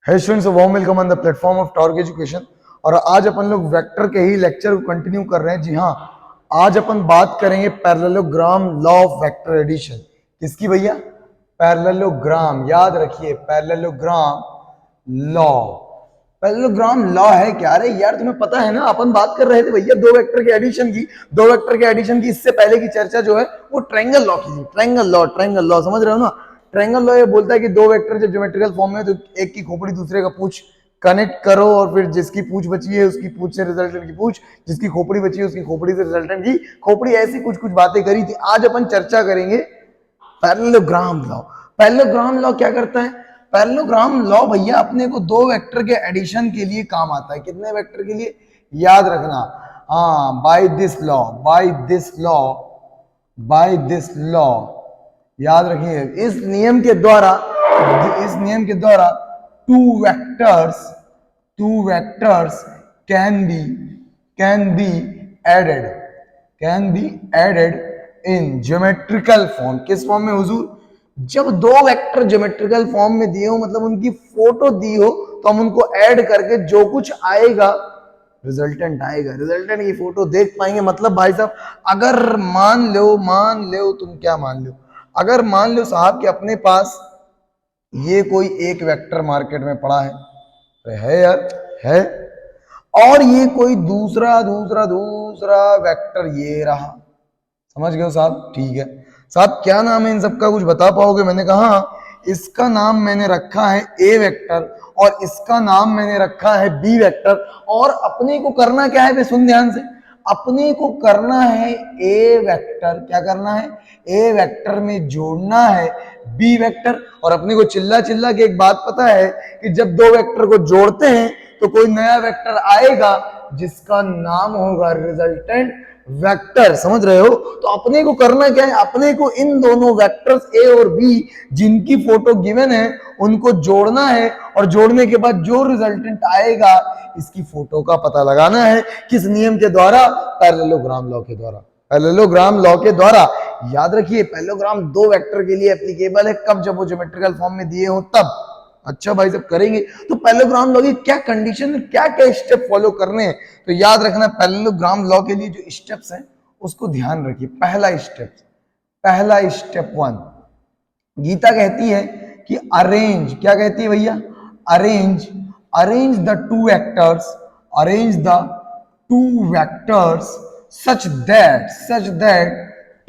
है students, warm welcome on the platform of torque education. और आज अपन लोग वेक्टर के ही लेक्चर को कंटिन्यू कर रहे हैं। जी हाँ, आज अपन बात करेंगे parallelogram law of vector addition. किसकी भैया? पैरेललोग्राम। याद रखिए, पैरेललोग्राम लॉ। पैरेललोग्राम लॉ है क्या? अरे यार, तुम्हें पता है ना, अपन बात कर रहे थे भैया दो वेक्टर के एडिशन की। दो वेक्टर के एडिशन की इससे पहले की चर्चा जो है वो ट्रायंगल लॉ की थी। ट्रायंगल लॉ समझ रहे हो ना? ट्रायंगल लॉ ये बोलता है कि दो वेक्टर जब ज्योमेट्रिकल फॉर्म में तो एक की खोपड़ी दूसरे का पूछ कनेक्ट करो, और फिर जिसकी पूछ बची है उसकी पूछ से रिजल्टेंट की पूछ, जिसकी खोपड़ी बची है उसकी खोपड़ी से रिजल्टेंट की खोपड़ी। ऐसी कुछ कुछ बातें करी थी। आज अपन चर्चा करेंगे पैरेललोग्राम लॉ। पैरेललोग्राम लॉ क्या करता है? पैरेललोग्राम लॉ भैया अपने को दो वेक्टर के एडिशन के लिए काम आता है। कितने वेक्टर के लिए? याद रखना, हाँ, बाय दिस लॉ याद रखिए। इस नियम के द्वारा two vectors can be added in geometrical form. किस फॉर्म में हुजूर? जब दो वेक्टर ज्योमेट्रिकल फॉर्म में दिए हो, मतलब उनकी फोटो दी हो, तो हम उनको ऐड करके जो कुछ आएगा रिजल्टेंट आएगा। रिजल्टेंट की फोटो देख पाएंगे। मतलब भाई साहब, अगर मान लो तुम क्या मान लो, अगर मान लो साहब कि अपने पास ये कोई एक वेक्टर मार्केट में पड़ा है यार, है, और ये कोई दूसरा वेक्टर ये रहा। समझ गए हो साहब? ठीक है साहब, क्या नाम है इन सबका? कुछ बता पाओगे? मैंने कहा इसका नाम मैंने रखा है ए वेक्टर और इसका नाम मैंने रखा है बी वेक्टर। और अपने को करना क्या है? सुन ध्यान से, अपने को करना है ए वेक्टर, क्या करना है? ए वेक्टर में जोड़ना है बी वेक्टर। और अपने को चिल्ला के एक बात पता है कि जब दो वेक्टर को जोड़ते हैं तो कोई नया वेक्टर आएगा जिसका नाम होगा रिजल्टेंट वेक्टर। समझ रहे हो? तो अपने को करना क्या है? अपने को इन दोनों वेक्टर्स ए और बी जिनकी फोटो गिवन है उनको जोड़ना है, और जोड़ने के बाद जो रिजल्टेंट आएगा इसकी फोटो का पता लगाना है। किस नियम के द्वारा? पैरेललोग्राम लॉ के द्वारा। पैरेललोग्राम लॉ के द्वारा। याद रखिए, पैरेललोग्राम दो वेक्टर के लिए एप्लीकेबल है। कब? जब वो ज्योमेट्रिकल फॉर्म में दिए हो तब। अच्छा भाई साहब, करेंगे तो पैरेललोग्राम लॉ की क्या कंडीशन, क्या क्या स्टेप फॉलो करने हैं? तो याद रखना, पैरेललोग्राम लॉ के लिए जो स्टेप्स हैं उसको ध्यान रखिए। पहला स्टेप 1, गीता कहती है कि अरेंज, क्या कहती है भैया? Arrange the two vectors such that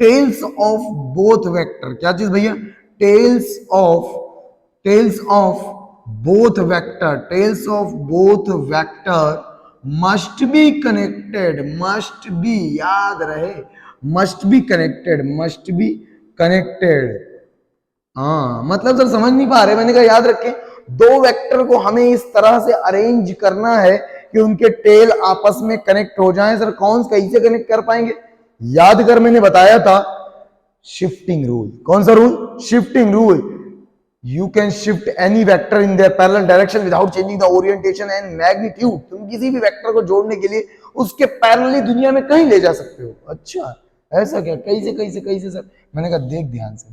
tails of both vector. क्या चीज भैया? Tails of both vector must be connected. याद रहे, मस्ट बी कनेक्टेड। हाँ, मतलब सर समझ नहीं पा रहे। मैंने कहा याद रखें, दो वेक्टर को हमें इस तरह से अरेंज करना है कि उनके टेल आपस में कनेक्ट हो जाएं। सर कैसे कनेक्ट कर पाएंगे? याद कर, मैंने बताया था शिफ्टिंग रूल। कौन सा rule? Shifting rule. You can shift any vector in their parallel direction without changing the orientation and magnitude। तुम किसी भी वेक्टर को जोड़ने के लिए उसके पैरेलली दुनिया में कहीं ले जा सकते हो। अच्छा, ऐसा क्या? कैसे सर? मैंने कहा देख ध्यान से,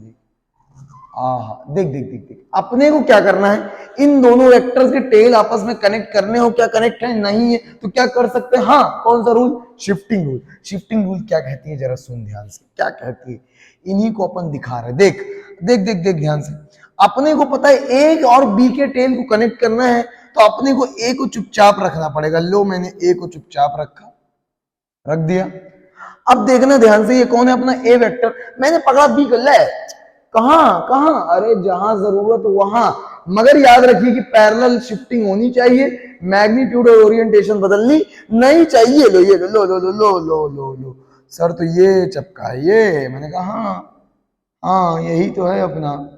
देख, देख अपने को क्या करना है? इन दोनों वेक्टर्स के टेल आपस में कनेक्ट करने हो। क्या कनेक्ट है? नहीं है तो क्या कर सकते हैं? हाँ, कौन सा रूल? शिफ्टिंग रूल क्या कहती है? जरा सुन ध्यान से, क्या कहती है? इन्हीं को अपन दिखा रहे। देख ध्यान से। अपने को पता है ए और बी के टेल को कनेक्ट करना है, तो अपने को ए को चुपचाप रखना पड़ेगा। लो, मैंने ए को चुपचाप रख दिया। अब देखना ध्यान से, ये कौन है? अपना ए वेक्टर। मैंने पकड़ा बी को, ले कहां? अरे जहां जरूरत वहां। मगर याद रखिए कि पैरेलल शिफ्टिंग होनी चाहिए, मैग्नीट्यूड और ओरिएंटेशन बदलनी नहीं चाहिए। लो ये लो सर, तो ये चपका है ये। मैंने कहा हाँ यही तो है अपना।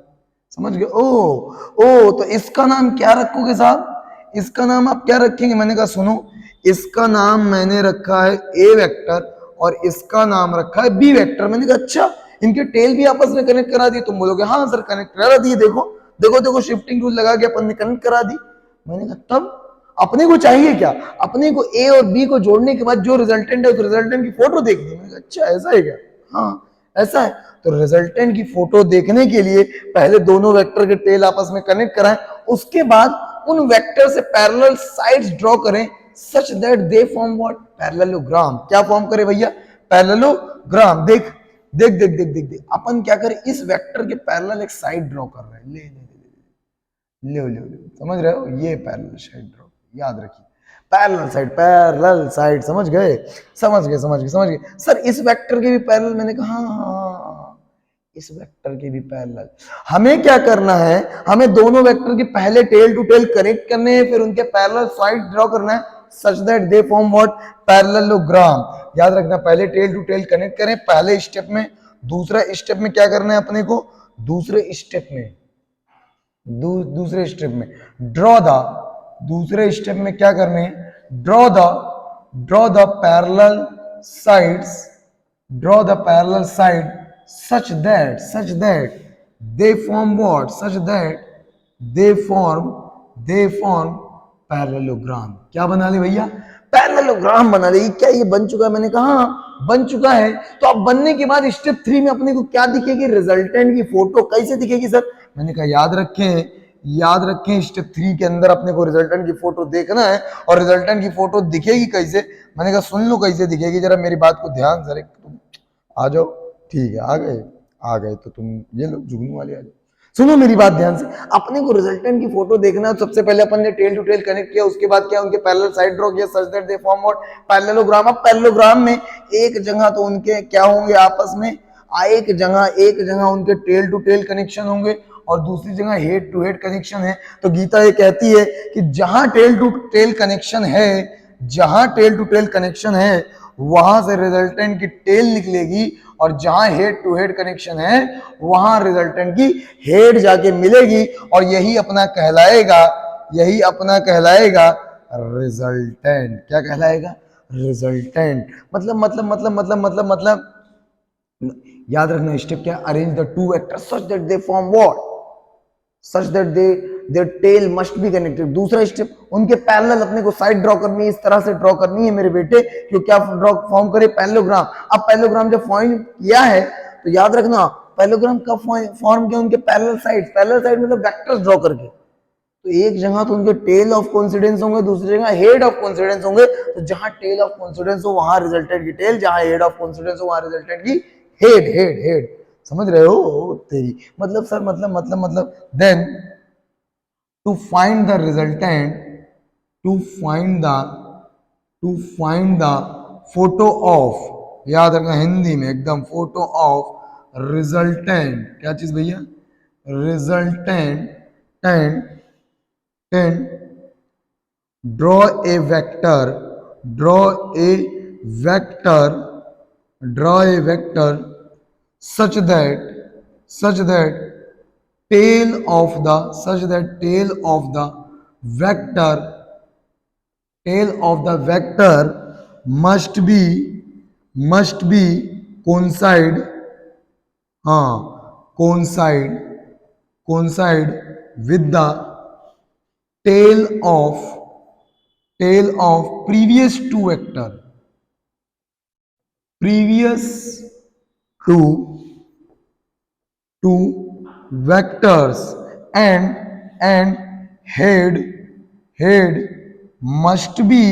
समझ गए? ओ तो इसका नाम क्या रखोगे साहब? इसका नाम आप क्या रखेंगे? मैंने कहा सुनो, इसका नाम मैंने रखा है ए वेक्टर और इसका नाम रखा है बी वेक्टर। मैंने कहा अच्छा, इनके टेल भी आपस में कनेक्ट करा दिए? तुम बोलोगे हाँ सर कनेक्ट करा दिए। देखो शिफ्टिंग रूल लगा के अपन ने कनेक्ट करा दी। मैंने कहा तब अपने को चाहिए क्या? अपने को ए और बी को जोड़ने के बाद जो रिजल्टेंट है उस रिजल्टेंट की फोटो देखनी। मैंने कहा अच्छा ऐसा है क्या? हाँ ऐसा है। तो रिजल्टेंट की फोटो देखने के लिए पहले दोनों वेक्टर के टेल आपस में कनेक्ट कराएं, उसके बाद उन वेक्टर से पैरेलल साइड्स ड्रॉ करें सच that they form what, parallelogram. क्या फॉर्म करे भैया, पैरेललोग्राम। देख देख देख देख देख देख अपन क्या करें, इस वेक्टर के पैरेलल एक साइड ड्रॉ कर रहे हैं, ले ले ले ले ले, समझ रहे हो, ये पैरेलल साइड ड्रॉ, याद रखिए पैरेलल साइड, पैरेलल साइड, समझ गए समझ गए समझ गए समझ गए। सर इस वेक्टर के भी पैरेलल, मैंने कहा हाँ, इस वेक्टर के भी पैरेलल। हमें क्या करना है, हमें दोनों वेक्टर के पहले टेल टू टेल कनेक्ट करने हैं, फिर उनके पैरेलल साइड ड्रॉ करना है सच that they form what, parallelogram. याद रखना, पहले टेल टू टेल कनेक्ट करें पहले स्टेप में, दूसरा स्टेप में क्या करना है अपने को, दूसरे स्टेप में दूसरे स्टेप में ड्रॉ द, दूसरे स्टेप में क्या करने हैं, draw the parallel sides, draw the parallel side such that they form what, such that they form parallelogram. क्या बना ले भैया, पैरेललोग्राम बना ले। क्या ये बन चुका है, मैंने कहा हाँ बन चुका है। तो अब बनने के बाद स्टेप 3 में अपने को क्या दिखेगी, रिजल्टेंट की फोटो। कैसे दिखेगी सर, मैंने कहा याद रखें स्टेप 3 के अंदर अपने को रिजल्टेंट की फोटो देखना है, और रिजल्टेंट की फोटो दिखेगी कैसे, मैंने कहा सुन लो कैसे दिखेगी, जरा मेरी बात को ध्यान से, तुम आ जाओ, ठीक है आ गए तो तुम ये लो जुगनू वाले आ जाओ, सुनो मेरी बात ध्यान से। अपने को रिजल्टेंट की फोटो देखना है, सबसे पहले अपन ने टेल टू टेल कनेक्ट किया, उसके बाद क्या उनके पैरेलल साइड ड्रॉ किया सच that they form what, parallelogram. अब पैरेललोग्राम में एक जगह तो उनके क्या होंगे आपस में, एक जगह उनके टेल टू टेल कनेक्शन होंगे और दूसरी जगह हेड टू हेड कनेक्शन है। तो गीता ये कहती है कि जहां टेल टू टेल कनेक्शन है वहां से रिजल्टेंट की टेल निकलेगी, और जहां हेड टू हेड कनेक्शन है वहां रिजल्टेंट की हेड जाके मिलेगी, और यही अपना कहलाएगा रिजल्टेंट। क्या कहलाएगा, रिजल्टेंट। मतलब याद रखना स्टेप क्या, arrange the two vectors such that they form what, such that their tail must be connected. दूसरा स्टेप, उनके पैरेलल अपने को साइड ड्रॉ करनी है, इस तरह से ड्रॉ करनी है मेरे बेटे, क्यों क्या ड्रॉ फॉर्म करे, पैरेललोग्राम। अब पैरेललोग्राम जब फॉर्म किया है तो याद रखना पैरेललोग्राम का फॉर्म किया उनके पैरेलल साइड मतलब वेक्टर्स ड्रॉ करके। तो एक जगह तो उनके टेल ऑफ कोइंसिडेंस होंगे, दूसरी जगह हेड ऑफ कोइंसिडेंस होंगे। तो जहां टेल ऑफ कोइंसिडेंस हो वहां रिजल्टेंट की टेल, जहां हेड ऑफ कोइंसिडेंस हो वहां रिजल्टेंट की हेड। समझ रहे हो तेरी, मतलब सर मतलब then to find the resultant, to find the photo of, याद रखना हिंदी में एकदम, फोटो ऑफ रिजल्टेंट। क्या चीज भैया, resultant draw a vector such that tail of the vector must be coincide with the tail of previous two vectors, and head must be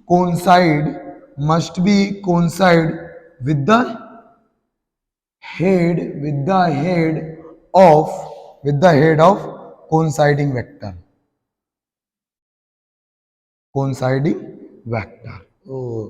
coincide with the head of coinciding vector। ओ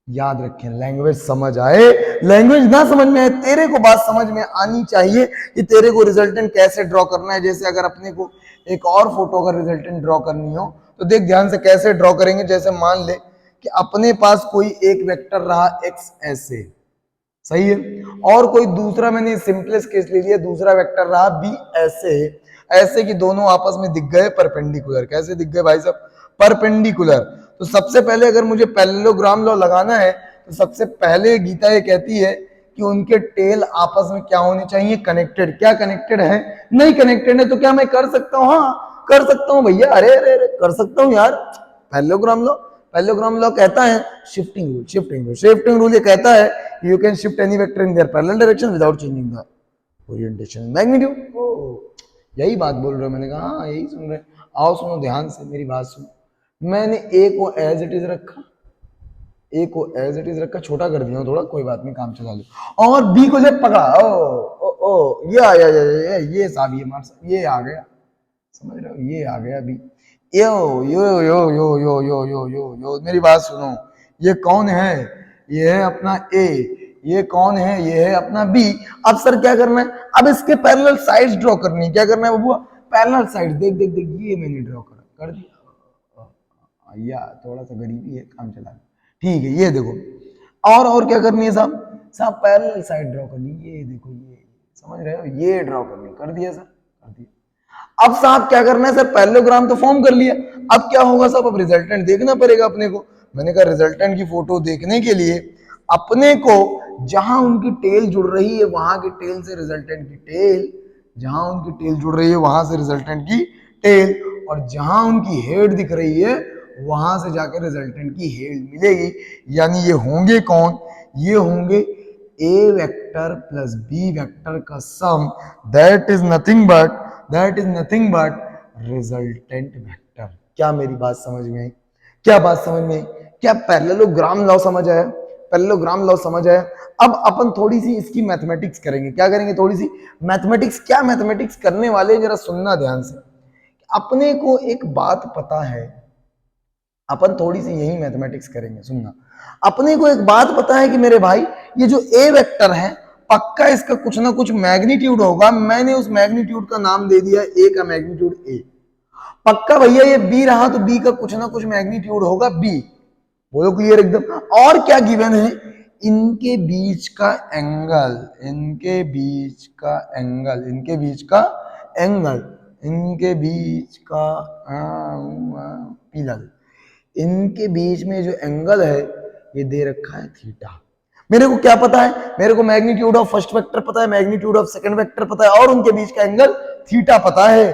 याद रखें, language समझ आए, language ना समझ में आए, तेरे को बात समझ में आनी चाहिए कि तेरे को रिजल्टेंट कैसे ड्रॉ करना है। जैसे अगर अपने को एक और फोटो का रिजल्टेंट ड्रॉ करनी हो तो देख ध्यान से कैसे ड्रॉ करेंगे। जैसे मान ले कि अपने पास कोई एक वेक्टर रहा x ऐसे, सही है, और कोई दूसरा, मैंने सिंपलेस्ट केस ले लिया, दूसरा वेक्टर रहा b ऐसे कि दोनों आपस में दिख गए परपेंडिकुलर। कैसे दिख गए भाई साहब, परपेंडिकुलर। तो सबसे पहले अगर मुझे पैरेललोग्राम लॉ लगाना है तो सबसे पहले गीता ये कहती है कि उनके टेल आपस में क्या होने चाहिए, कनेक्टेड। क्या कनेक्टेड है, नहीं कनेक्टेड है तो क्या मैं कर सकता हूं, हाँ कर सकता हूं भैया, अरे कर सकता हूं यार। पैरेललोग्राम लॉ कहता है शिफ्टिंग रूल ये कहता है you can shift any vector in their parallel direction without changing the orientation magnitude. यही बात बोल रहे हो? मैंने कहा हाँ यही सुन रहे हैं। आओ सुनो ध्यान से मेरी बात सुनो। मैंने ए को एज इट इज रखा, ए को एज इट इज रखा, छोटा कर दिया थोड़ा, कोई बात नहीं, काम चला लो। और बी को जब पकड़ा, ओ ये आया, ये साहब, ये मार साहब, ये आ गया, समझ रहे हो, ये आ गया अभी। यो यो यो यो यो यो यो यो यो मेरी बात सुनो, ये कौन है? ये है अपना ए। ये कौन है? ये है अपना बी। अब सर क्या करना है? अब इसके पैरेलल साइड्स ड्रॉ करनी है। क्या करना है बबुआ? Parallel sides. देख देख देख, ये मैंने ड्रॉ कर दिया। या थोड़ा सा गरीबी है, काम चला, ठीक है। ये देखो, और क्या करनी है साहब? साहब पैरेलल साइड ड्रॉ करनी, ये देखो, ये समझ रहे हो, ये ड्रॉ करनी। कर दिया सर, कर दिया। अब साहब क्या करना है? सर पैरेललोग्राम तो फॉर्म कर लिया, अब क्या होगा साहब? अब रिजल्टेंट देखना पड़ेगा अपने को। मैंने कहा रिजल्टेंट की फोटो देखने के लिए अपने को जहां उनकी टेल जुड़ रही है वहां की टेल से रिजल्टेंट की टेल, जहां उनकी टेल जुड़ रही है वहां से रिजल्टेंट की टेल, और जहां उनकी हेड दिख रही है वहां से जाकर रिजल्टेंट की हेड मिलेगी। यानी ये होंगे कौन? ये होंगे A vector plus B vector का sum, that is nothing but resultant vector. क्या मेरी बात समझ में आई? क्या बात समझ में आई? क्या पैरेललोग्राम लॉ समझ आया? पैरेललोग्राम लॉ समझ आया? अब अपन थोड़ी सी इसकी मैथमेटिक्स करेंगे। क्या करेंगे? थोड़ी सी मैथमेटिक्स। क्या मैथमेटिक्स करने वाले, जरा सुनना ध्यान से। अपने को एक बात पता है, अपन थोड़ी सी यही मैथमेटिक्स करेंगे, सुनना। अपने को एक बात पता है कि मेरे भाई ये जो ए वेक्टर है पक्का इसका कुछ ना कुछ मैग्नीट्यूड होगा। मैंने उस मैग्नीट्यूड का नाम दे दिया ए का मैग्नीट्यूड ए। पक्का भैया ये बी रहा तो बी का कुछ ना कुछ मैग्नीट्यूड होगा बी। बोलो क्लियर एकदम। और क्या गिवन है? इनके बीच का एंगल, इनके बीच का एंगल, इनके बीच का एंगल, इनके बीच का पिलर, इनके बीच में जो एंगल है ये दे रखा है थीटा। मेरे को क्या पता है? मेरे को मैग्नीट्यूड ऑफ फर्स्ट वेक्टर पता है, मैग्नीट्यूड ऑफ सेकंड वेक्टर पता है, और उनके बीच का एंगल थीटा पता है।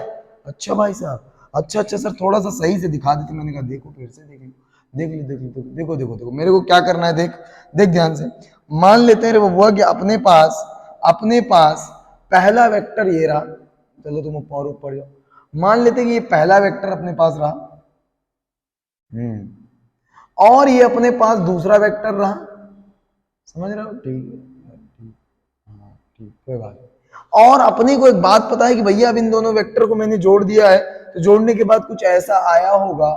अच्छा भाई साहब, अच्छा सर, थोड़ा सा सही से दिखा देते। मैंने कहा देखो, फिर से देख लो, देख लो, देख लो, देखो देखो देखो, मेरे को क्या करना है, देख देख ध्यान से। मान लेते हैं रे बबुआ कि अपने पास पहला वेक्टर ये रहा। चलो तुम ऊपर जाओ। मान लेते हैं कि ये पहला वेक्टर अपने पास रहा, और ये अपने पास दूसरा वेक्टर रहा। समझ रहे हो? ठीक है, ठीक, कोई बात नहीं। और अपने को एक बात पता है कि भैया अब इन दोनों वेक्टर को मैंने जोड़ दिया है, तो जोड़ने के बाद कुछ ऐसा आया होगा।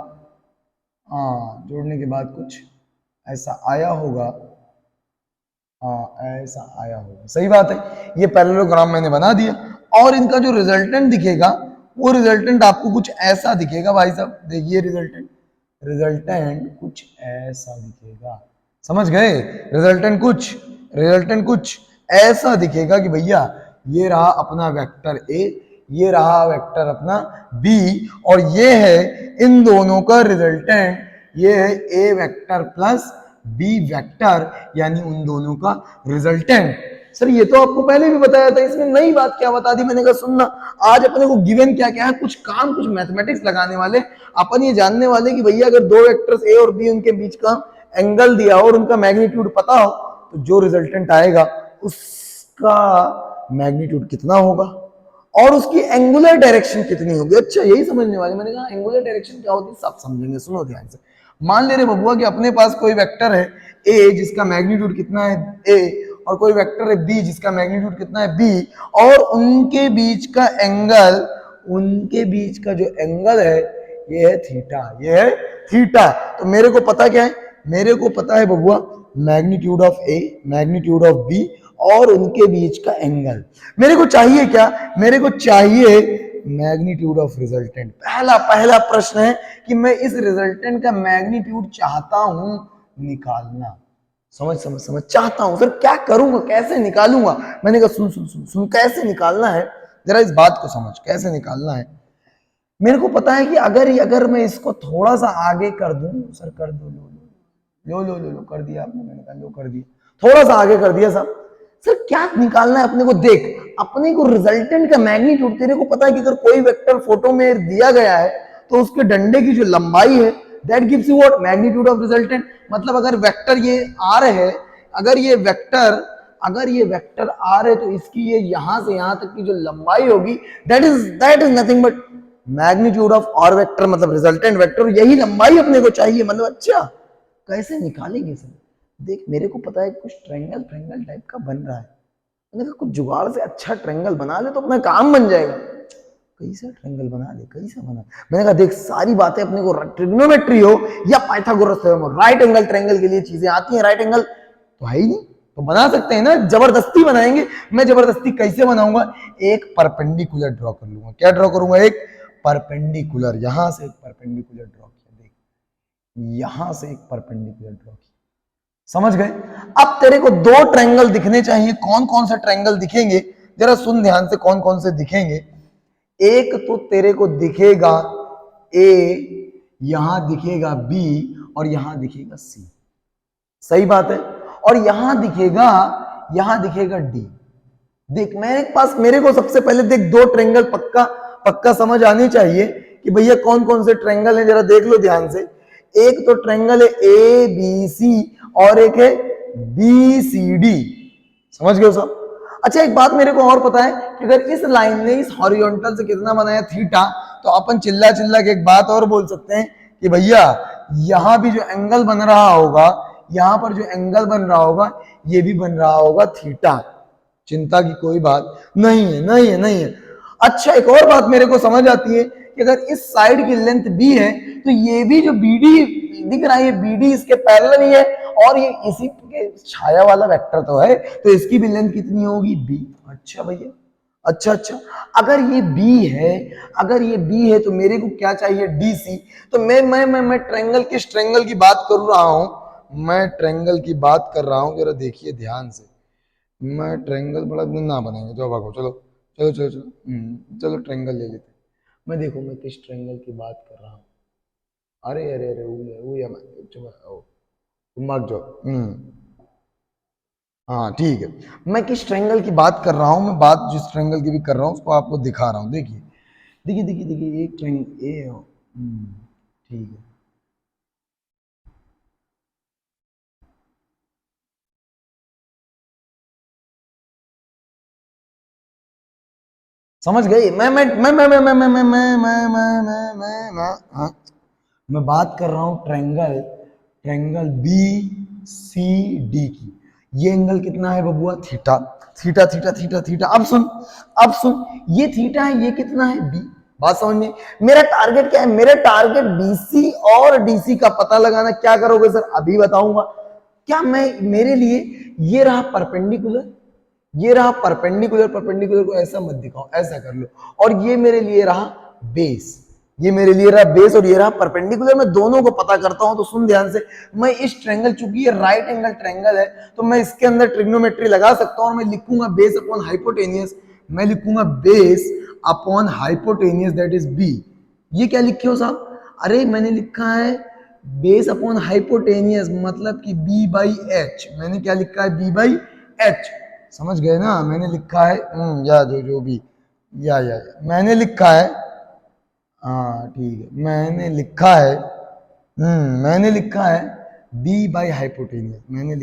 हाँ, जोड़ने के बाद कुछ ऐसा आया होगा। हाँ, ऐसा आया होगा, सही बात है। ये पैरेललोग्राम मैंने बना दिया, और इनका जो रिजल्टेंट दिखेगा वो रिजल्टेंट आपको कुछ ऐसा दिखेगा भाई साहब। देखिए रिजल्टेंट कुछ ऐसा दिखेगा। समझ गए? रिजल्टेंट कुछ ऐसा दिखेगा कि भैया ये रहा अपना वेक्टर ए, ये रहा वेक्टर अपना बी, और ये है इन दोनों का रिजल्टेंट। ये है ए वेक्टर प्लस बी वेक्टर, यानी उन दोनों का रिजल्टेंट। सर ये तो आपको पहले भी बताया था, इसमें नई बात क्या बता दी? मैंने कहा सुनना, आज अपने को गिवन क्या क्या है, कुछ काम, कुछ मैथमेटिक्स लगाने वाले। अपन ये जानने वाले कि भैया अगर दो वेक्टर्स ए और बी, उनके बीच का एंगल दिया और उनका मैग्नीट्यूड पता हो, तो जो रिजल्टेंट आएगा उसका मैग्नीट्यूड कितना होगा और उसकी एंगुलर डायरेक्शन कितनी होगी। अच्छा, यही समझने वाले। मैंने कहा एंगुलर डायरेक्शन क्या होती है, सब समझेंगे, सुनो ध्यान से। मान ले रहे बबुआ कि अपने पास कोई वेक्टर है ए जिसका मैग्नीट्यूड कितना है ए, और कोई वेक्टर है बी जिसका मैग्नीट्यूड कितना है बी, और उनके बीच का एंगल, उनके बीच का जो एंगल है ये है थीटा, ये है थीटा। तो मेरे को पता क्या है? मेरे को पता है बबुआ magnitude of A, magnitude of B, और उनके बीच का एंगल। मेरे को चाहिए क्या? मेरे को चाहिए मैग्नीट्यूड ऑफ रिजल्टेंट। पहला प्रश्न है कि मैं इस रिजल्टेंट का मैग्नीट्यूड चाहता हूं निकालना। समझ चाहता हूं। सर क्या करूंगा, कैसे निकालूंगा? मैंने कहा सुन सुन सुन सुन, कैसे निकालना है जरा इस बात को समझ, कैसे निकालना है। मेरे को पता है कि अगर मैं इसको थोड़ा सा आगे कर दूं, सर कर दो, लो कर दिया आपने। मैंने कहा लो कर दिया, थोड़ा सा आगे कर दिया साहब। सर क्या निकालना है अपने को? देख, अपने को रिजल्टेंट का मैग्नीट्यूड, तेरे को पता है कि अगर कोई वेक्टर फोटो में दिया गया है तो उसके डंडे की जो लंबाई है that gives you what? Magnitude of resultant. मतलब अगर वेक्टर ये आर है, अगर ये वेक्टर अगर ये वेक्टर आर है तो इसकी ये यहां से यहां तक की जो लंबाई होगी that is nothing but magnitude of R vector, मतलब रिजल्टेंट वेक्टर, यही लंबाई अपने को चाहिए। मतलब अच्छा कैसे निकालेंगे सर? देख मेरे को पता है कुछ ट्रायंगल ट्रायंगल टाइप का बन रहा है, मैंने कहा कुछ जुगाड़ से अच्छा ट्रायंगल बना ले तो अपना काम बन जाएगा। कैसा ट्रायंगल बना ले, कैसा बना? मैंने कहा देख सारी बातें अपने को ट्रिग्नोमेट्री हो या पाइथागोरस थ्योरम हो, राइट एंगल ट्रायंगल के लिए चीजें आती हैं। राइट एंगल तो है ही नहीं, तो बना सकते हैं ना, जबरदस्ती बनाएंगे। मैं जबरदस्ती कैसे बनाऊंगा? एक परपेंडिकुलर ड्रॉ कर लूंगा। क्या ड्रॉ करूंगा? एक परपेंडिकुलर। यहां से एक परपेंडिकुलर ड्रॉ किया, देख यहां से एक परपेंडिकुलर ड्रॉ किया। समझ गए? अब तेरे को दो ट्रायंगल दिखने चाहिए। कौन कौन से ट्रायंगल दिखेंगे जरा सुन ध्यान से, कौन कौन से दिखेंगे। एक तो तेरे को दिखेगा ए, यहां दिखेगा बी और यहां दिखेगा सी। सही बात है। और यहां दिखेगा डी। देख मेरे पास, मेरे को सबसे पहले देख दो ट्रायंगल पक्का पक्का समझ आनी चाहिए कि भैया कौन कौन से ट्रायंगल हैं, जरा देख लो ध्यान से। एक तो ट्रायंगल है ए बी सी और एक है बी सी डी। समझ गए सब? अच्छा एक बात मेरे को और पता है कि अगर इस लाइन ने इस हॉरिजॉन्टल से कितना बनाया थीटा, तो अपन चिल्ला चिल्ला के एक बात और बोल सकते हैं कि भैया यहां भी जो एंगल बन रहा होगा, यहां पर जो एंगल बन रहा होगा ये भी बन रहा होगा थीटा। चिंता की कोई बात नहीं है, नहीं है, नहीं है। अच्छा एक और बात मेरे को समझ आती है कि अगर इस साइड की लेंथ बी है तो ये भी जो बीडी दिख रहा है बीडी इसके पैरेलल ही है और ये इसी के छाया वाला वेक्टर तो है, तो इसकी भी लेंथ कितनी होगी? बी। अच्छा भैया, अच्छा अगर ये बी है, अगर ये बी है तो मेरे को क्या चाहिए? D C. तो मैं ट्रायंगल, किस ट्रायंगल की बात कर रहा हूं? मैं ट्रायंगल की बात कर रहा हूं, जरा देखिए ध्यान से। मैं ट्रायंगल बड़ा दिन ना बनाएंगे, जो भागो, चलो चलो चलो चलो चलो ट्रायंगल ले लेते। मैं देखो मैं किस ट्रायंगल की बात कर रहा हूँ। अरे अरे अरे वो या तुम भाग जाओ। हाँ ठीक है। मैं किस ट्रायंगल की बात कर रहा हूँ? मैं बात जिस ट्रायंगल की भी कर रहा हूँ उसको आपको दिखा रहा हूँ। देखिए देखिए देखिए देखिए एक ट्रायंगल ए है। ठीक है। समझ गए? मैं बात कर रहा हूं triangle, triangle B C D की। ये एंगल कितना है बबुआ? Theta. Theta theta theta theta. अब सुन ये थीटा है, ये कितना है? बी। बात समझ में? मेरा टारगेट क्या है? मेरा टारगेट बीसी और डीसी का पता लगाना। क्या करोगे सर? अभी बताऊंगा। क्या मैं, मेरे लिए ये रहा परपेंडिकुलर, ये रहा परपेंडिकुलर। परपेंडिकुलर को ऐसा मत दिखाओ, ऐसा कर लो। और ये मेरे लिए रहा बेस, ये मेरे लिए रहा बेस और ये रहा परपेंडिकुलर। मैं दोनों को पता करता हूं। तो सुन ध्यान से, मैं इस ट्रायंगल, चूंकि ये राइट एंगल ट्रायंगल है तो मैं इसके अंदर ट्रिग्नोमेट्री लगा सकता हूं और मैं लिखूंगा बेस अपॉन हाइपोटेनियस। मैं लिखूंगा base upon hypotenuse that is B. ये क्या लिखे हो साहब? अरे मैंने लिखा है बेस अपॉन हाइपोटेनियस, मतलब कि बी बाई एच। मैंने क्या लिखा है? B by H. समझ गए ना? मैंने लिखा है या जो भी या मैंने लिखा है। हाँ ठीक है, मैंने लिखा है बी बाई हाइपोटेनियस। मैंने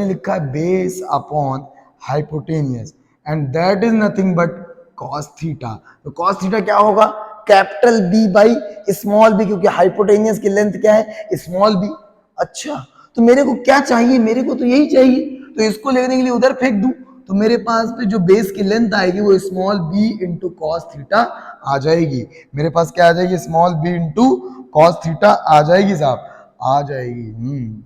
लिखा है base upon hypotenuse and that is nothing but cos theta. तो कॉस थीटा क्या होगा? Capital B by small B, क्योंकि हाइपोटेनियस की लेंथ क्या है? Small B. अच्छा तो मेरे को क्या चाहिए? मेरे को तो यही चाहिए, तो इसको लेने के लिए उधर फेंक दूं तो मेरे पास पे जो बेस की लेंथ आएगी वो small B into cos theta आ जाएगी। मेरे पास क्या आ जाएगी? Small B into cos theta आ जाएगी साहब, आ जाएगी।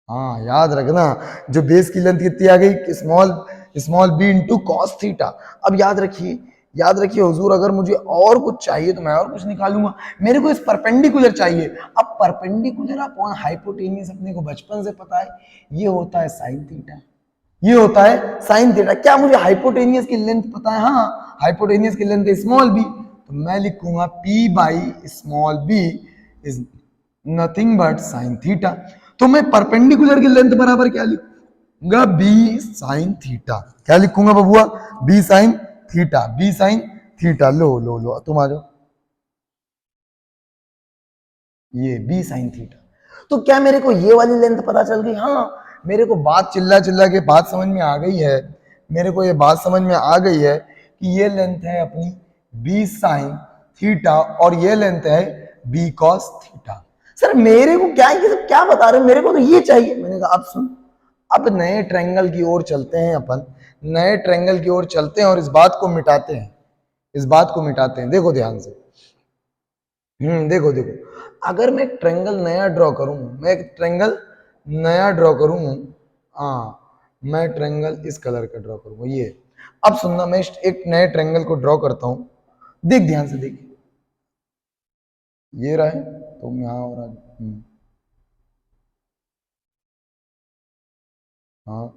हाँ याद रखना, जो बेस की लेंथ कितनी आ गई? Small B into cos theta. अब याद रखिए हुजूर, अगर मुझे और कुछ चाहिए तो मैं और कुछ निकालूंगा। मेरे को इस परपेंडिकुलर चाहिए। अब परपेंडिकुलर अपॉन हाइपोटेनियस अपने को बचपन से पता है, ये होता है साइन थीटा। ये होता है साइन थीटा। क्या मुझे हाइपोटेनियस की लेंथ पता है? हाँ, हाइपोटेनियस की लेंथ है स्मॉल बी, तो मैं लिखूंगा P by small B is nothing but sine theta. तो मैं परपेंडिकुलर की लेंथ बराबर क्या लिखूंगा? B sine theta. क्या लिखूंगा बबुआ? B sine theta, B sine theta. लो तुम आ जाओ, ये बी साइन थीटा। तो क्या मेरे को ये वाली लेंथ पता चल गई? हाँ, मेरे को बात चिल्ला चिल्ला के बात समझ में आ गई है। मेरे को ये बात समझ में आ गई है कि ये लेंथ है अपनी b साइन थीटा और ये लेंथ है b कॉस थीटा। सर मेरे को क्या ये सब क्या बता रहे हो, मेरे को तो ये चाहिए। मैंने कहा अब सुन, अब नए ट्रायंगल की ओर चलते हैं, अपन नए ट्रायंगल की ओर चलते हैं और इस बात को मिटाते हैं, इस बात को मिटाते हैं। देखो ध्यान से, देखो देखो, अगर मैं एक ट्रायंगल नया ड्रॉ करूं, मैं एक ट्रायंगल नया ड्रॉ करूं, हाँ मैं ट्रायंगल इस कलर का ड्रॉ करूंगा ये। अब सुनना, मैं एक नए ट्रायंगल को ड्रॉ करता हूं, देख ध्यान से देख, ये रहा है तुम यहां और हाँ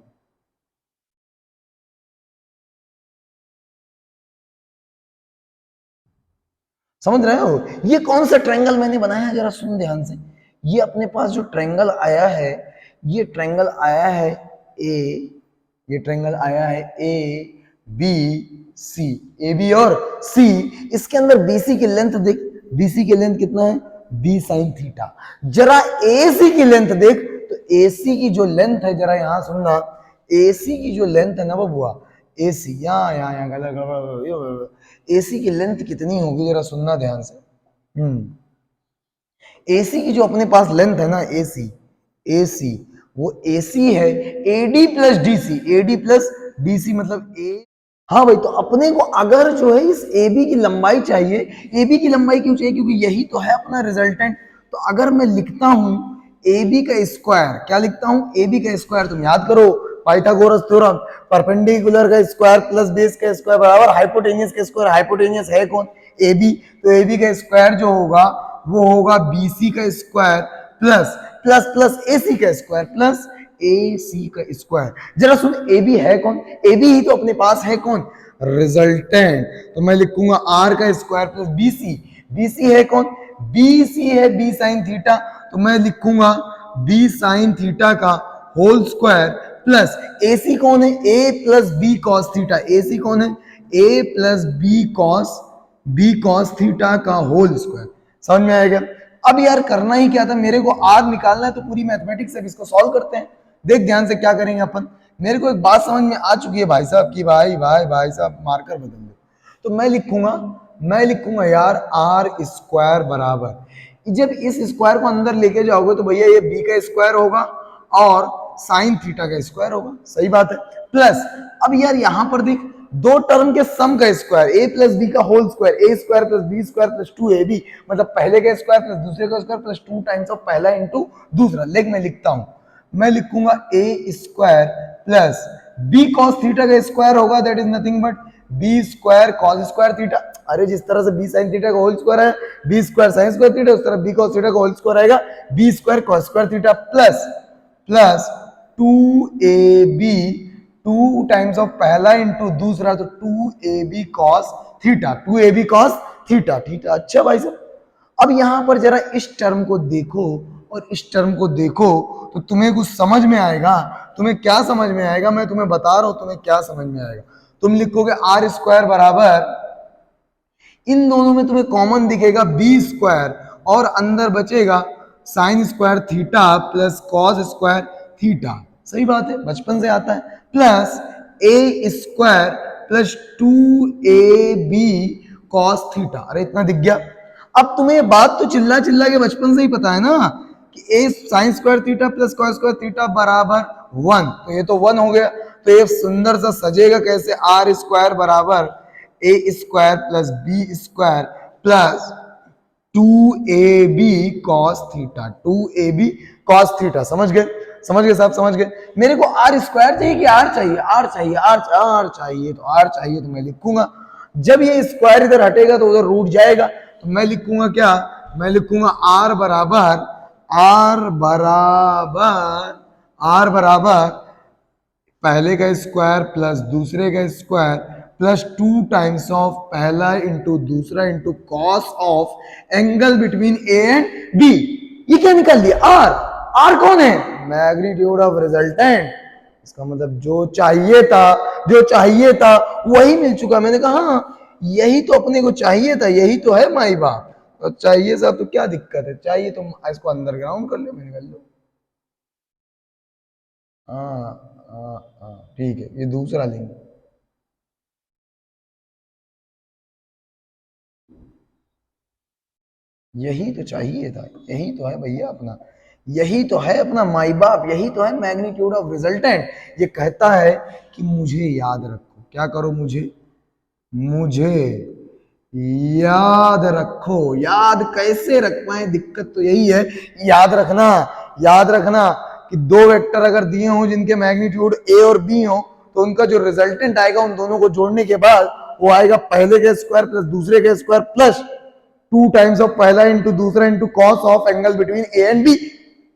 समझ रहे हो? ये कौन सा ट्रायंगल मैंने बनाया है, जरा सुन ध्यान से। ये अपने पास जो ट्रायंगल आया है, ये ट्रायंगल आया है ए, ये ट्रायंगल आया है A B C, A B और सी। इसके अंदर बीसी की लेंथ देख, बीसी की लेंथ कितना है? B sine theta. जरा ए सी की लेंथ देख, तो ए सी की जो लेंथ है, जरा यहां सुनना, ए सी की जो लेंथ है ना बबुआ, ए सी यहाँ गलत, एसी की लेंथ कितनी होगी जरा सुनना ध्यान से। एसी की जो अपने पास लेंथ है ना, एसी एसी वो एसी है AD plus DC, AD plus DC मतलब ए। हाँ भाई, तो अपने को अगर जो है इस ए बी की लंबाई चाहिए, ए बी की लंबाई क्यों चाहिए? क्योंकि यही तो है अपना रिजल्टेंट। तो अगर मैं लिखता हूं ए बी का स्क्वायर, क्या लिखता हूं? ए बी का स्क्वायर, तुम याद करो पाइथागोरस थ्योरम, परपेंडिकुलर का स्क्वायर प्लस बेस का स्क्वायर बराबर हाइपोटेनियस का स्क्वायर। हाइपोटेनियस है कौन? A B. तो ए बी का स्क्वायर जो होगा वो होगा बी सी का स्क्वायर प्लस प्लस प्लस ए सी का स्क्वायर प्लस ए सी का स्क्वायर। जरा सुन, ए बी है कौन? ए बी ही तो अपने पास है कौन? रिजल्टेंट। तो मैं लिखूंगा आर का square plus B C. B C है कौन? बी सी है बी साइन थीटा। तो मैं लिखूंगा बी साइन थीटा का होल स्क्वायर प्लस ए सी कौन है? ए प्लस बी कॉस थीटा। ए सी कौन है? ए प्लस बी कॉस थीटा का होल स्क्वायर। समझ में आएगा? अब यार करना ही क्या था, मेरे को आर निकालना है, तो पूरी मैथमेटिक्स है, इसको सॉल्व करते हैं। देख ध्यान से क्या करेंगे अपन। मेरे को एक बात समझ में आ चुकी है भाई साहब की, भाई साहब मार्कर बदल दो। तो मैं लिखूंगा यार आर स्क्वायर बराबर, जब इस स्क्वायर को अंदर लेके जाओगे तो भैया ये बी का स्क्वायर होगा और साइन थीटा का स्क्वायर होगा। सही बात है। प्लस अब यार यहां पर देख, दो टर्म के सम का स्क्वायर, ए प्लस बी का whole square, A square plus B square plus 2ab, मतलब पहले का स्क्वायर प्लस दूसरे का स्क्वायर प्लस 2 टाइम्स ऑफ पहला इंटू दूसरा। लेकिन मैं लिखता हूं, मैं लिखूंगा A square plus B cos theta का स्क्वायर होगा, that is nothing but B square cos square theta. अरे जिस तरह से बी साइन थीटा का होल स्क्वायर है B square sine square theta, उस तरह बी कॉस थीटा का होल स्क्वायर आएगा B square cos square theta plus plus 2ab, 2 times of पहला इंटू दूसरा, तो 2ab cos theta, 2ab cos theta. Theta अच्छा भाई साहब। अब यहां पर जरा इस टर्म को देखो और इस टर्म को देखो तो तुम्हें कुछ समझ में आएगा। तुम्हें क्या समझ में आएगा मैं तुम्हें बता रहा हूं, तुम्हें क्या समझ में आएगा। तुम लिखोगे आर स्क्वायर बराबर, इन दोनों में तुम्हें कॉमन दिखेगा बी स्क्वायर और अंदर बचेगा sine square theta plus cos square theta. सही बात है, बचपन से आता है। Plus A square plus 2ab cos theta. अरे इतना दिख गया। अब तुम्हें ये बात तो चिल्ला चिल्ला के बचपन से ही पता है ना कि ए sine square theta plus cos square theta बराबर 1। तो ये तो 1 हो गया। तो ये सुंदर सा सजेगा कैसे, आर स्क्वायर बराबर A square plus B square plus 2ab cos theta, 2ab cos theta. समझ गए साहब, समझ गए। मेरे को आर स्क्वायर चाहिए कि आर चाहिए? आर चाहिए, आर चाहिए। तो आर चाहिए तो मैं लिखूंगा, जब ये स्क्वायर इधर हटेगा तो उधर रूट जाएगा। तो मैं लिखूंगा क्या? मैं लिखूंगा आर बराबर पहले का स्क्वायर प्लस दूसरे का स्क्वायर प्लस 2 टाइम्स ऑफ पहला इंटू दूसरा into cos of angle between A and B. ये क्या निकाल लिया? आर। आर कौन है? Magnitude of resultant. इसका मतलब जो चाहिए था वही मिल चुका। मैंने कहा हाँ, यही तो अपने को चाहिए था, यही तो है माई बाप। तो चाहिए साहब, तो क्या दिक्कत है, चाहिए तुम इसको अंडरग्राउंड कर लो, मैंने कर लो। हाँ हाँ हाँ ठीक है, ये दूसरा लिंक। यही तो चाहिए था, यही तो है भैया अपना, यही तो है अपना माई बाप, यही तो है मैग्नीट्यूड ऑफ रिजल्टेंट। ये कहता है कि मुझे याद रखो, क्या करो, मुझे याद रखो। याद कैसे रख पाए, दिक्कत तो यही है। याद रखना, याद रखना कि दो वेक्टर अगर दिए हों जिनके मैग्नीट्यूड ए और बी हो, तो उनका जो रिजल्टेंट आएगा उन दोनों को जोड़ने के बाद वो आएगा पहले के स्क्वायर प्लस दूसरे के स्क्वायर प्लस 2 टाइम्स ऑफ पहला इंटू दूसरा into cos of angle between A and B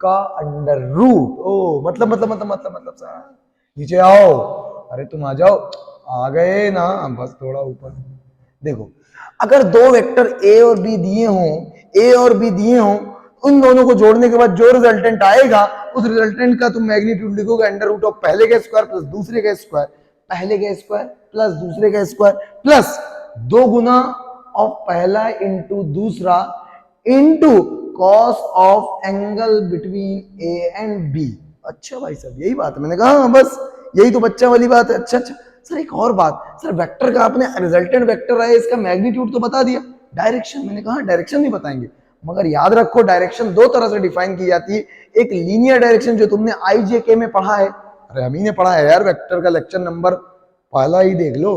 का अंडर रूट। ओ मतलब सर नीचे आओ, अरे तुम आ जाओ, आ गए ना, बस थोड़ा ऊपर देखो। अगर दो वेक्टर ए और बी दिए हों, ए और बी दिए हों, उन दोनों को जोड़ने के बाद जो रिजल्टेंट आएगा उस रिजल्टेंट का तुम मैग्नीट्यूड लिखोगे अंडर रूट ऑफ पहले का स्क्वायर प्लस दूसरे का स्क्वायर, पहले का स्क्वायर प्लस दूसरे का स्क्वायर प्लस 2 गुना ऑफ पहला इंटू दूसरा into cos of angle between A and B. अच्छा भाई साहब यही बात है, मैंने कहा हाँ बस यही तो बच्चा वाली बात है। अच्छा अच्छा सर एक और बात, सर वेक्टर का आपने रिजल्टेंट वेक्टर है, इसका मैग्नीट्यूड तो बता दिया, डायरेक्शन, मैंने कहा डायरेक्शन नहीं बताएंगे, मगर याद रखो डायरेक्शन दो तरह से डिफाइन की जाती है। एक लीनियर डायरेक्शन जो तुमने आईजेके में पढ़ा है, अरे हम ही ने पढ़ा है यार, वेक्टर का लेक्चर नंबर पहला ही देख लो,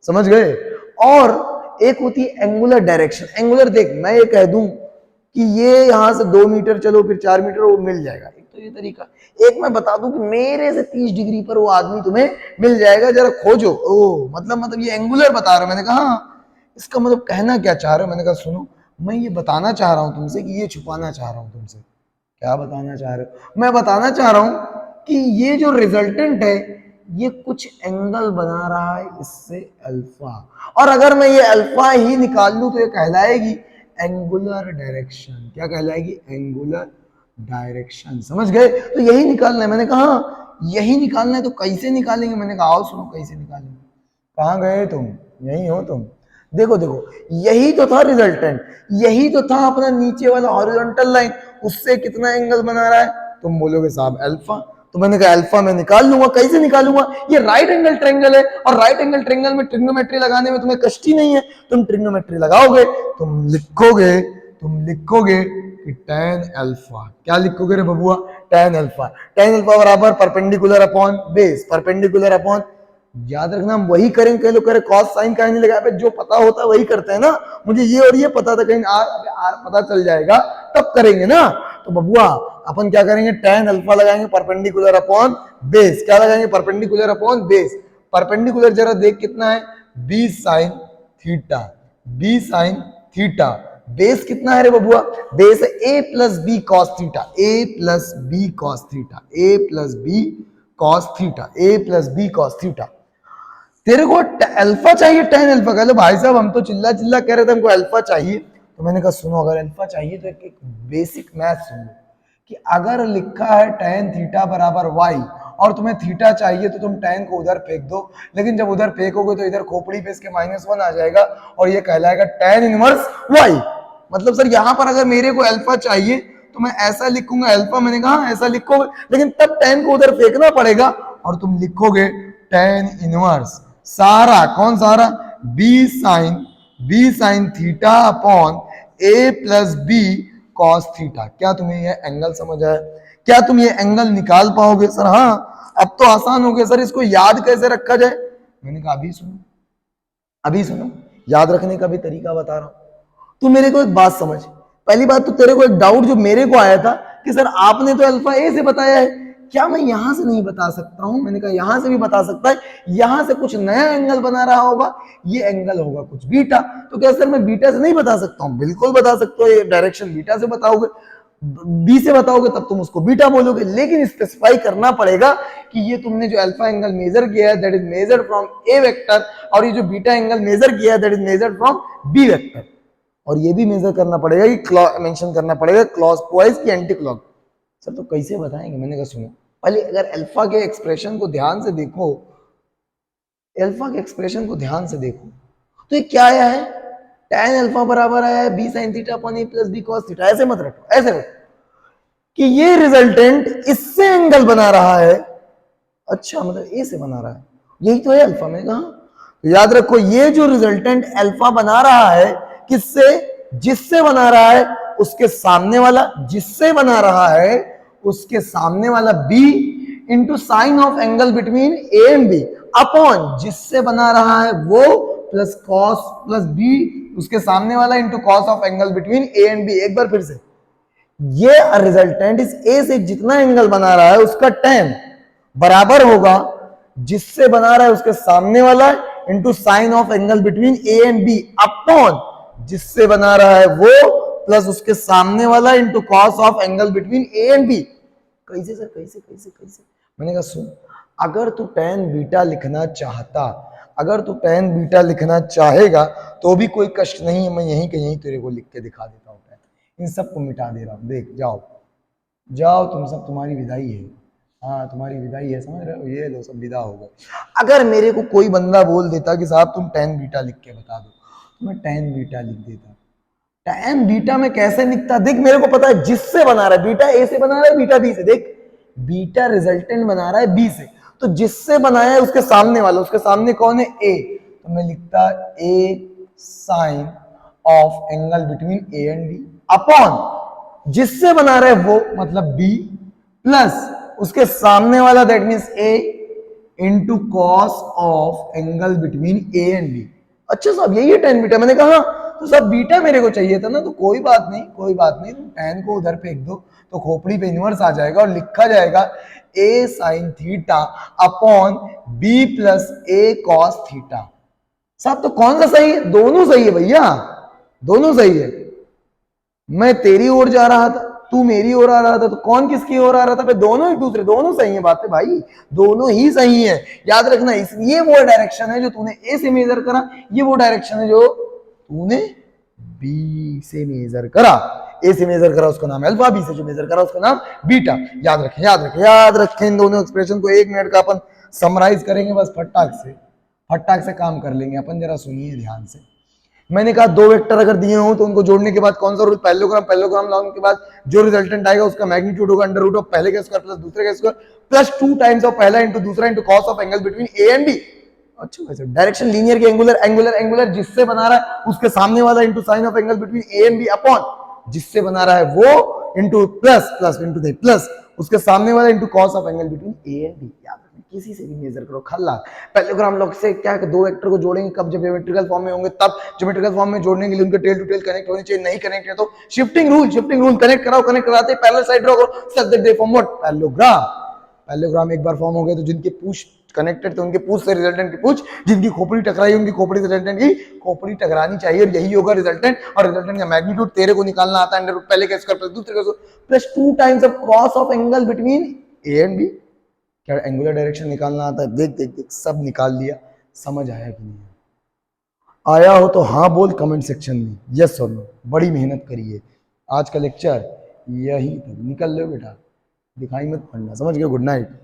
समझ गए। और एक होती है एंगुलर डायरेक्शन। एंगुलर देख, मैं ये कह दूं कि ये यहां से 2 मीटर चलो फिर 4 मीटर, वो मिल जाएगा, एक तो ये तरीका। एक मैं बता दूं कि मेरे से 30 डिग्री पर वो आदमी तुम्हें मिल जाएगा, जरा खोजो। ओ मतलब ये एंगुलर बता रहा हूं। मैंने कहा इसका मतलब कहना क्या चाह रहे हो, मैंने कहा सुनो, मैं ये बताना चाह रहा हूं तुमसे कि ये छुपाना चाह रहा हूं तुमसे। क्या बताना चाह रहे हो, मैं बताना चाह रहा हूं कि ये जो रिजल्टेंट है ये कुछ एंगल बना रहा है इससे अल्फा, और अगर मैं ये अल्फा ही निकाल लूं तो ये कहलाएगी एंगुलर डायरेक्शन। क्या कहलाएगी, एंगुलर डायरेक्शन, समझ गए। तो यही निकालना है, मैंने कहा यही निकालना है, तो कैसे निकालेंगे, मैंने कहा आओ सुनो कैसे निकालेंगे। कहाँ गए तुम, यही हो तुम, देखो देखो यही तो था रिजल्टेंट, यही तो था अपना नीचे वाला हॉरिजॉन्टल लाइन, उससे कितना एंगल बना रहा है, तुम बोलोगे साहब अल्फा, तो मैंने कहा अल्फा मैं निकाल लूंगा, कैसे निकालूंगा, ये राइट एंगल ट्रायंगल है, और राइट एंगल ट्रायंगल में ट्रिग्नोमेट्री लगाने में तुम्हें कष्ट ही नहीं है, तुम ट्रिग्नोमेट्री लगाओगे, तुम लिखोगे कि tan अल्फा, क्या लिखोगे रे बबुआ, tan अल्फा, tan अल्फा बराबर perpendicular upon base, perpendicular upon, याद रखना हम वही करेंगे, कई लोग कह रहे कॉस साइन का नहीं लगा, जो पता होता है वही करते हैं ना, मुझे ये और ये पता था, कहीं आर पता चल जाएगा तब करेंगे ना। तो बबुआ अपन क्या करेंगे, tan अल्फा लगाएंगे परपेंडिकुलर अपॉन बेस, क्या लगाएंगे, परपेंडिकुलर अपॉन बेस। परपेंडिकुलर जरा देख कितना है, b sine theta, b sine theta, base कितना है रे बबुआ, बेस है a plus B cos theta, a plus B cos theta, a plus B cos theta, a plus B cos theta. तेरे को अल्फा चाहिए, tan अल्फा, कह लो भाई साहब हम तो चिल्ला चिल्ला कह रहे थे हमको अल्फा चाहिए, तो मैंने कहा सुनो अगर अल्फा चाहिए तो एक बेसिक मैथ सुन लो कि अगर लिखा है tan थीटा बराबर y और तुम्हें थीटा चाहिए तो तुम tan को उधर फेंक दो, लेकिन जब उधर फेंकोगे तो इधर खोपड़ी पे इसके -1 आ जाएगा और ये कहलाएगा tan इनवर्स y। मतलब सर यहाँ पर अगर मेरे को अल्फा चाहिए तो मैं ऐसा लिखूंगा अल्फा, मैंने कहा ऐसा लिखोगे, लेकिन तब tan को उधर फेंकना पड़ेगा और तुम लिखोगे tan इनवर्स सारा, कौन सारा, बी साइन थीटा अपॉन ए प्लस बी कॉस थीटा। क्या तुम्हें ये एंगल समझ आया, क्या तुम ये एंगल निकाल पाओगे, सर हाँ अब तो आसान हो गया, सर इसको याद कैसे रखा जाए, मैंने कहा अभी सुनो याद रखने का भी तरीका बता रहा हूं। तू मेरे को एक बात समझ, पहली बात तो तेरे को एक डाउट जो मेरे को आया था कि सर आपने तो अल्फा ए से बताया है, क्या मैं यहां से नहीं बता सकता हूं, मैंने कहा यहां से भी बता सकता है, यहां से कुछ नया एंगल बना रहा होगा, ये एंगल होगा कुछ बीटा, तो क्या सर मैं बीटा से नहीं बता सकता हूं, बिल्कुल बता सकते हो, ये डायरेक्शन बीटा से बताओगे, बी से बताओगे तब तुम उसको बीटा बोलोगे, लेकिन स्पेसिफाई करना पड़ेगा कि ये तुमने जो अल्फा एंगल मेजर किया है that is measured from A vector, और ये जो बीटा एंगल मेजर किया है that is measured from B vector, और ये भी मेजर करना पड़ेगा कि मेंशन करना पड़ेगा क्लॉकवाइज की एंटी क्लॉक। सर तो कैसे बताएंगे, मैंने कहा सुनो पहले अगर अल्फा के एक्सप्रेशन को ध्यान से देखो, अल्फा के एक्सप्रेशन को ध्यान से देखो, तो ये क्या आया है, tan अल्फा बराबर आया है b sin theta upon a plus b cos theta. ऐसे मत रखो, ऐसे रखो कि ये रिजल्टेंट इससे एंगल बना रहा है, अच्छा मतलब ए से बना रहा है, यही तो है अल्फा में कहा। तो याद रखो ये जो रिजल्टेंट अल्फा बना रहा है किससे, जिससे बना रहा है उसके सामने वाला, जिससे बना रहा है उसके सामने वाला b into sine of angle between A and B upon जिससे बना रहा है वो प्लस कॉस प्लस बी उसके सामने वाला into cos of angle between A and B. एक बार फिर से, ये रिजल्टेंट इस ए से जितना एंगल बना रहा है उसका tan बराबर होगा जिससे बना रहा है उसके सामने वाला into sine of angle between A and B upon जिससे बना रहा है वो प्लस उसके सामने वाला into cos of angle between A and B. कैसे सर, कैसे कैसे कैसे? मैंने कहा सुन, अगर तू tan बीटा लिखना चाहता, अगर तू tan बीटा लिखना चाहेगा तो भी कोई कष्ट नहीं है, मैं यहीं के यहीं तेरे को लिख के दिखा देता हूँ। इन सबको मिटा दे रहा हूँ, देख जाओ जाओ तुम सब, तुम्हारी विदाई है। हाँ तुम्हारी विदाई है, समझ रहे हो, ये लो सब विदा हो गए। अगर मेरे को कोई बंदा बोल देता कि साहब तुम tan बीटा लिख के बता दो, तो मैं tan बीटा लिख देता। tan बीटा में कैसे लिखता, देख मेरे को पता है जिससे बना रहा है, बीटा ए से बना रहा है बीटा बी से, देख बीटा रिजल्टेंट बना रहा है बी से, तो जिससे बनाया है उसके सामने वाला, उसके सामने कौन है ए, तो मैं लिखता A sine of angle between A and B upon जिससे बना रहे वो मतलब बी प्लस उसके सामने वाला that means A into cos of angle between A and B. अच्छा साहब यही है tan बीटा, मैंने कहा तो सब बीटा मेरे को चाहिए था ना, तो कोई बात नहीं कोई बात नहीं, तुम tan को उधर फेंक दो तो खोपड़ी पे इनवर्स आ जाएगा और लिखा जाएगा a sine theta upon b plus a cos theta. साहब तो कौन सा सही है, दोनों सही है भैया, दोनों सही है। मैं तेरी ओर जा रहा था, तू मेरी ओर आ रहा था, तो कौन किसकी ओर आ रहा था, पे दोनों एक दूसरे, दोनों सही है बात है भाई, दोनों ही सही है। याद रखना, इसलिए वो डायरेक्शन है जो तूने ए से मेजर करा, ये वो डायरेक्शन है जो तूने बी से मेजर करा। ए से मेजर करा उसका नाम अल्फा, बी से जो मेजर करा उसका नाम बीटा। याद रखें याद रखें याद रखें, इन दोनों एक्सप्रेशन को 1 मिनट का अपन समराइज करेंगे बस, फटाक से काम कर लेंगे अपन। जरा सुनिए ध्यान से, मैंने कहा दो वेक्टर अगर दिए हो तो उनको जोड़ने के बाद कौन सा रूल, पैरेललोग्राम लगाने के बाद जो रिजल्टेंट आएगा उसका मैग्नीट्यूड होगा अंडर रूट ऑफ पहले का स्क्वायर प्लस दूसरे का स्क्वायर प्लस 2 टाइम्स ऑफ पहला इंटू दूसरा into cos of angle between A and B. अच्छा वैसे डायरेक्शन लीनियर की एंगुलर जिससे बना रहा है उसके सामने वाला into sine of angle between A and B upon जिससे बना रहा है वो इंटू प्लस उसके सामने वाला into cos of angle between A and B. याद रखना, किसी से भी मेजर करो खल्ला। पैरेललोग्राम लॉ से क्या है, दो वेक्टर को जोड़ेंगे कब, जब ज्योमेट्रिकल फॉर्म में होंगे तब। ज्योमेट्रिकल फॉर्म में जोड़ने के लिए उनके टेल टू टेल कनेक्ट होने चाहिए, नहीं कनेक्ट है तो शिफ्टिंग रूल कनेक्ट कराओ, कनेक्ट कराते पैरेलल साइड ड्रॉ करो, सच that they form what, parallelogram. एक बार फॉर्म हो गए तो जिनके पूछ कनेक्टेड थे उनके पूछ से रिजल्टेंट की पूछ, जिनकी खोपड़ी टकराई उनकी खोपड़ी से रिजल्टेंट की खोपड़ी टकरानी चाहिए, और यही होगा रिजल्टेंट। और रिजल्टेंट का मैग्नीट्यूड तेरे को निकालना आता है अंडर रूट पहले का स्क्वायर प्लस दूसरे का plus 2 times of cos of angle between A and B. क्या एंगुलर डायरेक्शन निकालना आता है, देख देख देख सब निकाल लिया। समझ आया कि नहीं आया हो तो हाँ बोल कमेंट सेक्शन में, यस और नो। बड़ी मेहनत करिए, आज का लेक्चर यही तक, निकल लो बेटा, दिखाई मत पड़ना, समझ गए। Good night.